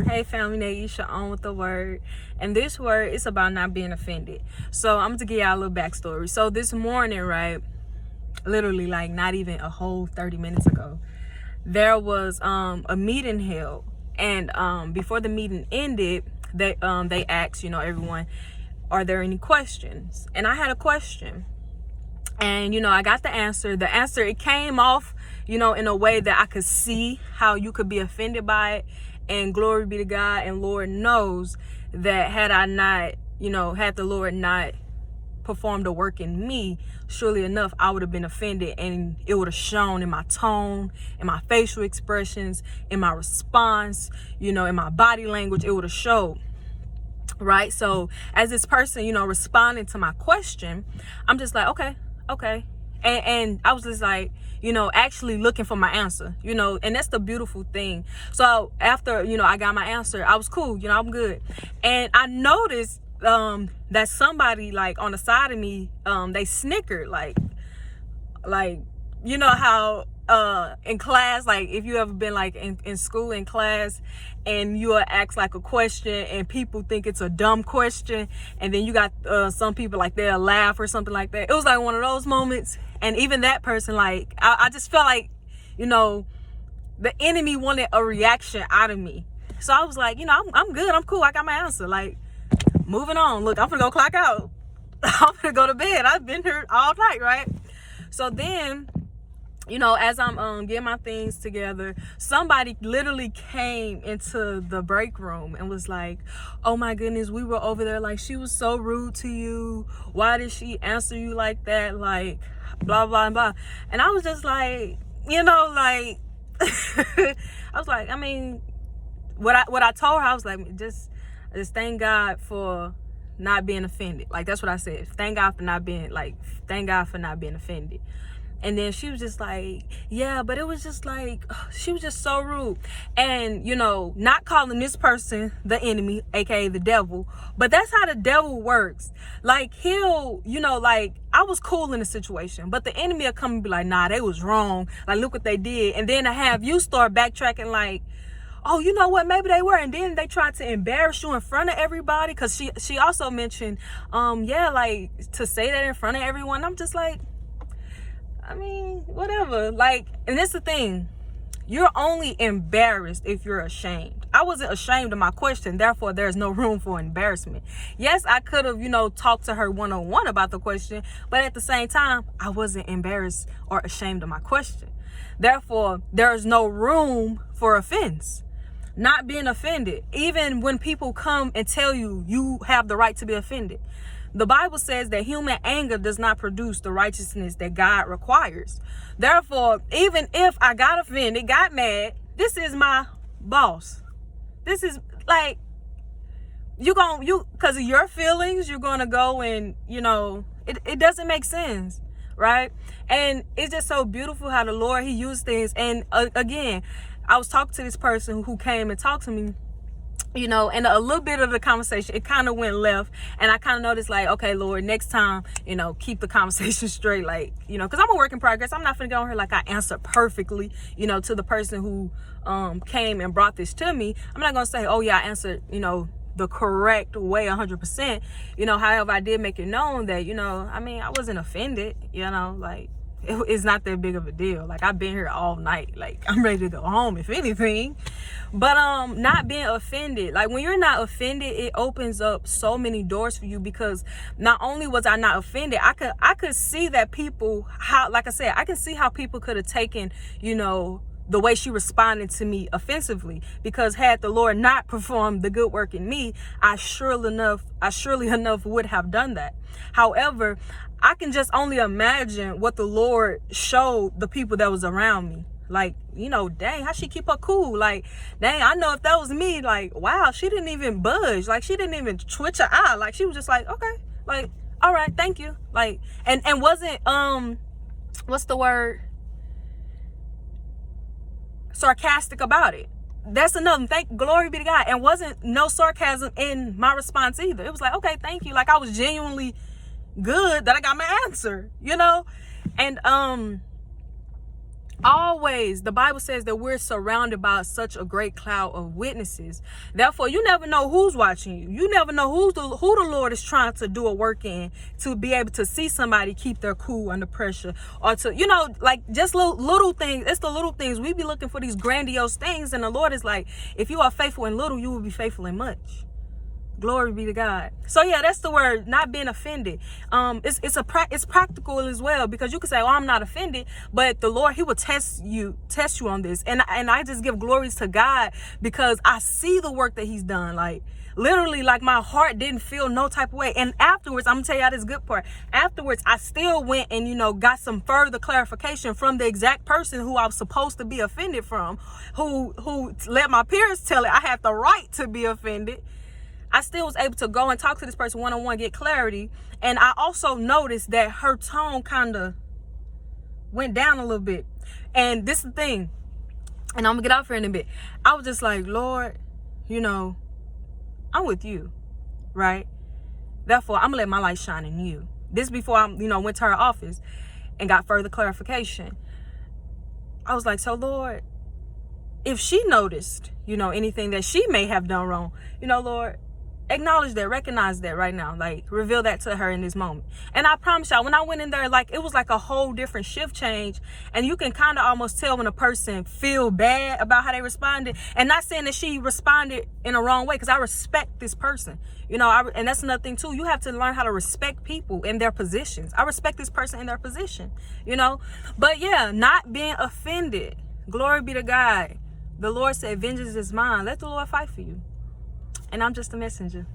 Hey family, Naisha on with the word. And this word is about not being offended. So I'm gonna give y'all a little backstory. So this morning, right, literally like not even a whole 30 minutes ago, there was a meeting held. And before the meeting ended, they asked, everyone, are there any questions? And I had a question. And I got the answer. The answer, it came off, in a way that I could see how you could be offended by it. And glory be to God. And Lord knows that had I not, had the Lord not performed a work in me, surely enough, I would have been offended, and it would have shown in my tone, in my facial expressions, in my response, in my body language. It would have showed. Right? So as this person, responding to my question, I'm just like, okay. And I was just like, actually looking for my answer, and that's the beautiful thing. So after, I got my answer, I was cool, I'm good. And I noticed that somebody like on the side of me, they snickered, like how in class, like if you ever been like in school in class and you ask like a question and people think it's a dumb question, and then you got some people like they'll laugh or something like that. It was like one of those moments. And even that person, like I just felt like the enemy wanted a reaction out of me. So I was like, I'm good, I'm cool, I got my answer, like moving on. Look, I'm gonna go clock out. I'm gonna go to bed. I've been here all night, right? So then, as I'm getting my things together, somebody literally came into the break room and was like, oh my goodness, we were over there, like she was so rude to you. Why did she answer you like that? Like blah blah blah. And I was just like, like I was like, I mean, what I told her, I was like, just thank God for not being offended. Like that's what I said. Thank God for not being offended. And then she was just like, yeah, but it was just like, she was just so rude. And, not calling this person the enemy, aka the devil, but that's how the devil works. Like he'll, like I was cool in the situation, but the enemy will come and be like, nah, they was wrong. Like, look what they did. And then to have you start backtracking like, oh, you know what, maybe they were. And then they tried to embarrass you in front of everybody. Cause she also mentioned, like to say that in front of everyone. I'm just like, I mean, whatever. Like, and that's the thing. You're only embarrassed if you're ashamed. I wasn't ashamed of my question. Therefore, there's no room for embarrassment. Yes, I could have, talked to her one-on-one about the question. But at the same time, I wasn't embarrassed or ashamed of my question. Therefore, there's no room for offense. Not being offended. Even when people come and tell you, you have the right to be offended. The Bible says that human anger does not produce the righteousness that God requires. Therefore, even if I got offended, got mad, this is my boss. This is like, because of your feelings, you're going to go and, it doesn't make sense, right? And it's just so beautiful how the Lord, he used things. And again, I was talking to this person who came and talked to me, and a little bit of the conversation, it kind of went left. And I kind of noticed like, okay, Lord, next time, keep the conversation straight. Like, because I'm a work in progress. I'm not going to go on here like I answered perfectly, to the person who came and brought this to me. I'm not going to say, oh yeah, I answered, the correct way 100%. However, I did make it known that, I wasn't offended, like, it's not that big of a deal. Like, I've been here all night. Like, I'm ready to go home, if anything. But not being offended, like when you're not offended, it opens up so many doors for you, because not only was I not offended, I could see that people, how, like I said, I can see how people could have taken, the way she responded to me offensively, because had the Lord not performed the good work in me, I surely enough would have done that. However, I can just only imagine what the Lord showed the people that was around me. Like, dang, how she keep her cool? Like, dang, I know if that was me, like, wow, she didn't even budge. Like, she didn't even twitch her eye. Like, she was just like, okay, like, all right, thank you. Like, and wasn't, what's the word? Sarcastic about it. That's another. Glory be to God. And wasn't no sarcasm in my response either. It was like, okay, thank you. Like, I was genuinely good that I got my answer, And Always, the Bible says that we're surrounded by such a great cloud of witnesses. Therefore, you never know who's watching you. You never know who the Lord is trying to do a work in, to be able to see somebody keep their cool under pressure, or to, like just little things. It's the little things. We be looking for these grandiose things, and the Lord is like, if you are faithful in little, you will be faithful in much. Glory be to God. So yeah, that's the word, not being offended. It's practical as well, because you can say, "Oh, I'm not offended," but the Lord, He will test you on this. And I just give glories to God, because I see the work that He's done. Like literally, like my heart didn't feel no type of way. And afterwards, I'm gonna tell y'all this good part. Afterwards, I still went and got some further clarification from the exact person who I was supposed to be offended from, who let my parents tell it I had the right to be offended. I still was able to go and talk to this person one-on-one, get clarity. And I also noticed that her tone kind of went down a little bit. And this is the thing, and I'm gonna get off here in a bit. I was just like, Lord, I'm with you, right? Therefore, I'm gonna let my light shine in you. This before I, went to her office and got further clarification. I was like, so Lord, if she noticed, anything that she may have done wrong, Lord, acknowledge that, recognize that right now, like reveal that to her in this moment. And I promise y'all, when I went in there, like it was like a whole different shift change. And you can kind of almost tell when a person feel bad about how they responded. And not saying that she responded in a wrong way, because I respect this person, and that's another thing too. You have to learn how to respect people in their positions. I respect this person in their position, but yeah, not being offended. Glory be to God. The Lord said, vengeance is mine. Let the Lord fight for you. And I'm just a messenger.